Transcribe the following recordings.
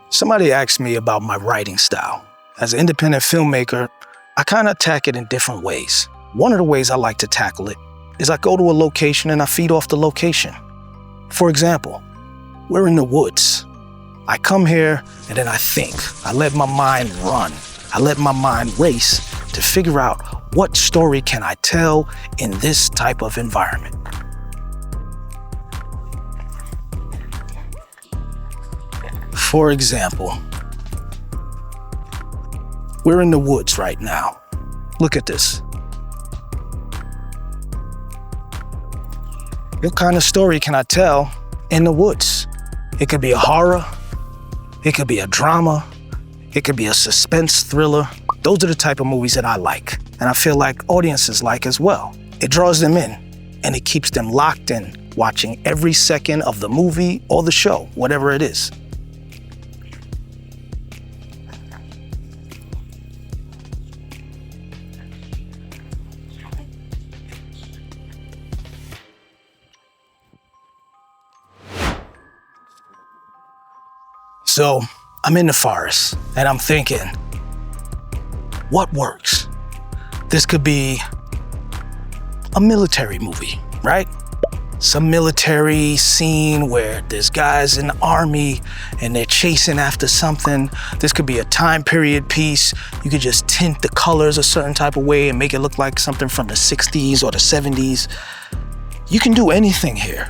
Somebody asked me about my writing style. As an independent filmmaker, I kind of attack it in different ways. One of the ways I like to tackle it is I go to a location and I feed off the location. For example, we're in the woods. I come here and then I think. I let my mind run. I let my mind race to figure out what story can I tell in this type of environment. For example, we're in the woods right now. Look at this. What kind of story can I tell in the woods? It could be a horror, it could be a drama, it could be a suspense thriller. Those are the type of movies that I like, and I feel like audiences like as well. It draws them in, and it keeps them locked in, watching every second of the movie or the show, whatever it is. So I'm in the forest and I'm thinking, what works? This could be a military movie, right? Some military scene where there's guys in the army and they're chasing after something. This could be a time period piece. You could just tint the colors a certain type of way and make it look like something from the 60s or the 70s. You can do anything here.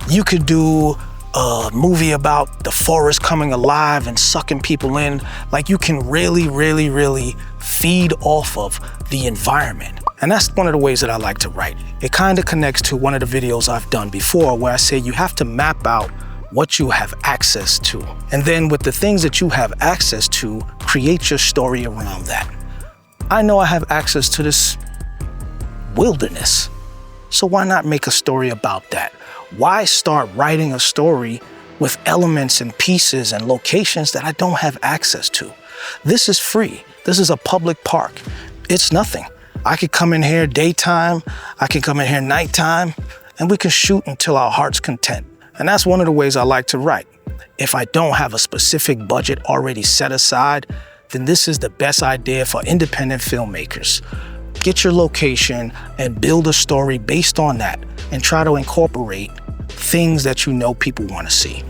You could do a movie about the forest coming alive and sucking people in. Like, you can really feed off of the environment. And that's one of the ways that I like to write. It kind of connects to one of the videos I've done before where I say you have to map out what you have access to. And then with the things that you have access to, create your story around that. I know I have access to this wilderness, so why not make a story about that? Why start writing a story with elements and pieces and locations that I don't have access to? This is free. This is a public park. It's nothing. I could come in here daytime, I can come in here nighttime, and we can shoot until our heart's content. And that's one of the ways I like to write. If I don't have a specific budget already set aside, then this is the best idea for independent filmmakers. Get your location and build a story based on that, and try to incorporate things that you know people want to see.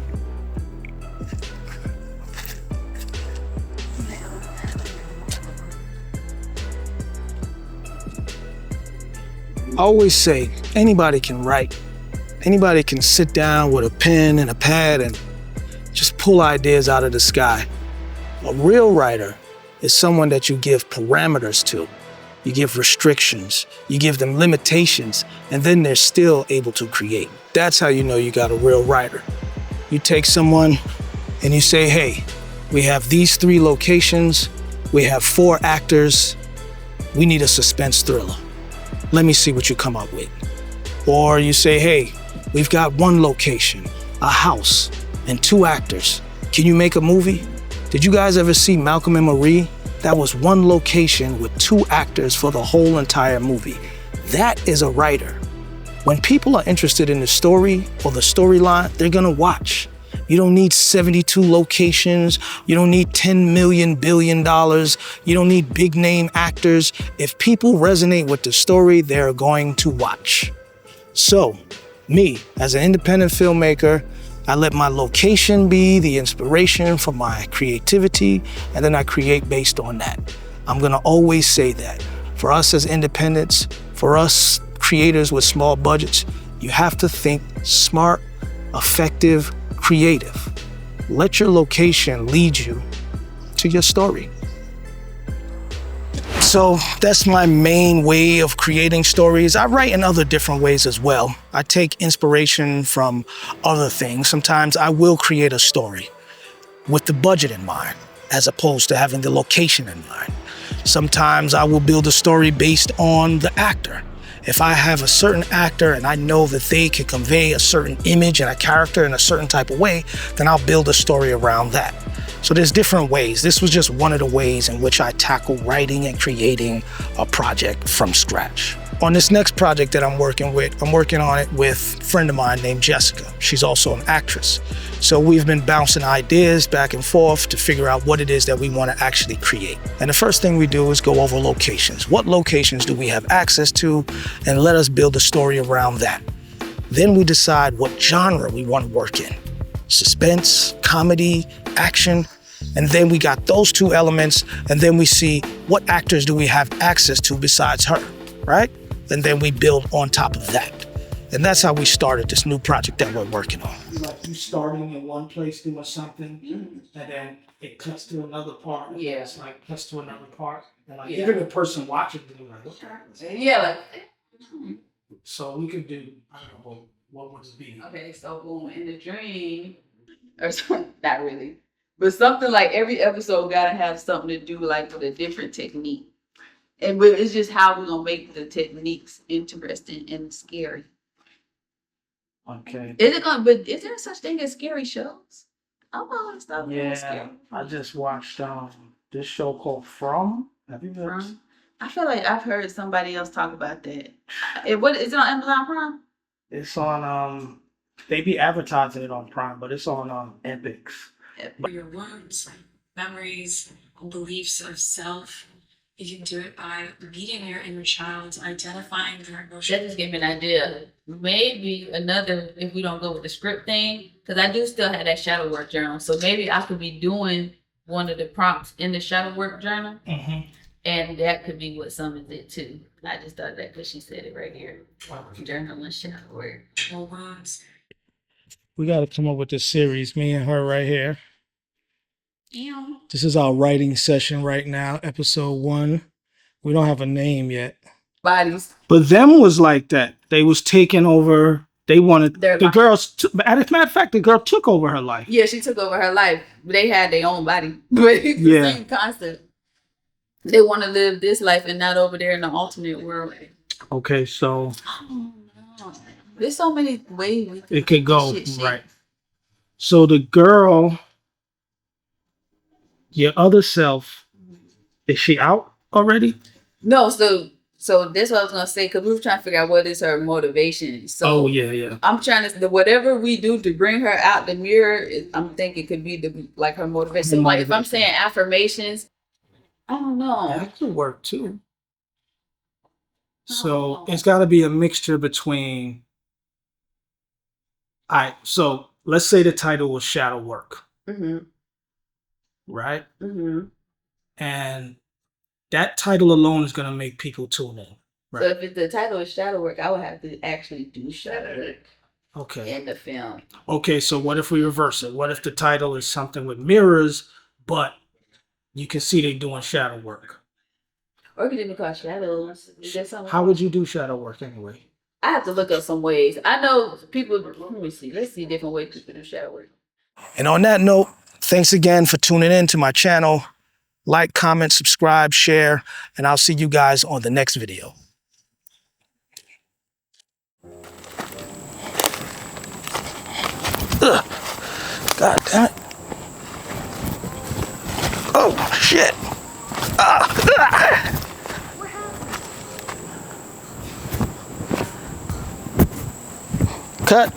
I always say anybody can write. Anybody can sit down with a pen and a pad and just pull ideas out of the sky. A real writer is someone that you give parameters to. You give restrictions, you give them limitations, and then they're still able to create. That's how you know you got a real writer. You take someone and you say, hey, we have these 3 locations, we have 4 actors, we need a suspense thriller. Let me see what you come up with. Or you say, hey, we've got 1 location, a house, and 2 actors. Can you make a movie? Did you guys ever see Malcolm and Marie? That was 1 location with 2 actors for the whole entire movie. That is a writer. When people are interested in the story or the storyline, they're gonna watch. You don't need 72 locations. You don't need $10 billion. You don't need big name actors. If people resonate with the story, they're going to watch. So, me, as an independent filmmaker, I let my location be the inspiration for my creativity, and then I create based on that. I'm gonna always say that. For us as independents, for us creators with small budgets, you have to think smart, effective, creative. Let your location lead you to your story. So that's my main way of creating stories. I write in other different ways as well. I take inspiration from other things. Sometimes I will create a story with the budget in mind, as opposed to having the location in mind. Sometimes I will build a story based on the actor. If I have a certain actor and I know that they can convey a certain image and a character in a certain type of way, then I'll build a story around that. So there's different ways. This was just one of the ways in which I tackle writing and creating a project from scratch. On this next project that I'm working on it with a friend of mine named Jessica. She's also an actress. So we've been bouncing ideas back and forth to figure out what it is that we want to actually create. And the first thing we do is go over locations. What locations do we have access to? And let us build a story around that. Then we decide what genre we want to work in. Suspense, comedy, action. And then we got those two elements, and then we see what actors do we have access to besides her, right? And then we build on top of that. And that's how we started this new project that we're working on. Like you starting in one place doing something, and then it cuts to another part. Yeah. It's like cuts to another part. And like even the person watching it, like, what happened? Yeah, So we could do, I don't know, what would it be? okay, so boom, in the dream, or something, not really, but something like every episode gotta have something to do like with a different technique. And it's just how we're gonna make the techniques interesting and scary. Okay. But is there such thing as scary shows? I'm always thought Yeah, scary. I just watched this show called From. Have you ever? From? I feel like I've heard somebody else talk about that. What is it on Amazon Prime? It's on they be advertising it on Prime, but it's on Epics. Your words, memories, beliefs of self. You can do it by meeting your inner child, identifying their emotions. That just gave me an idea. Maybe another, if we don't go with the script thing, because I do still have that shadow work journal. So maybe I could be doing one of the prompts in the shadow work journal. Mm-hmm. And that could be what summons it too. I just thought that because she said it right here. Journal and shadow work. Wounds. We got to come up with this series, me and her right here. Yeah. This is our writing session right now, episode 1. We don't have a name yet. Bodies. But them was like that. They was taking over. They wanted Their the life. girls. As a matter of fact, the girl took over her life. Yeah, she took over her life. They had their own body. But it's the Yeah. same concept. They want to live this life and not over there in the alternate world. Okay, so Oh, no. There's so many ways we it could go shit. right. So the girl, your other self, is she out already? No, so that's what I was gonna say, because we were trying to figure out what is her motivation. So Oh yeah. I'm trying to whatever we do to bring her out the mirror. I'm thinking could be like her motivation. So like if I'm saying affirmations, I don't know. That could work too. So Oh. it's got to be a mixture between. All right, so let's say the title was Shadow Work, Mhm. right? Mhm. And that title alone is going to make people tune in. Right. So if the title is shadow work, I would have to actually do shadow work Okay. in the film. Okay, so what if we reverse it? What if the title is something with mirrors, but you can see they doing shadow work? Or it could even call shadows. Is that something? How would you do shadow work anyway? I have to look up some ways. I know people. Let me see. Let's see different ways people do shadow work. And on that note, thanks again for tuning in to my channel. Like, comment, subscribe, share, and I'll see you guys on the next video. Ugh. God damn it. Oh, shit. Cut.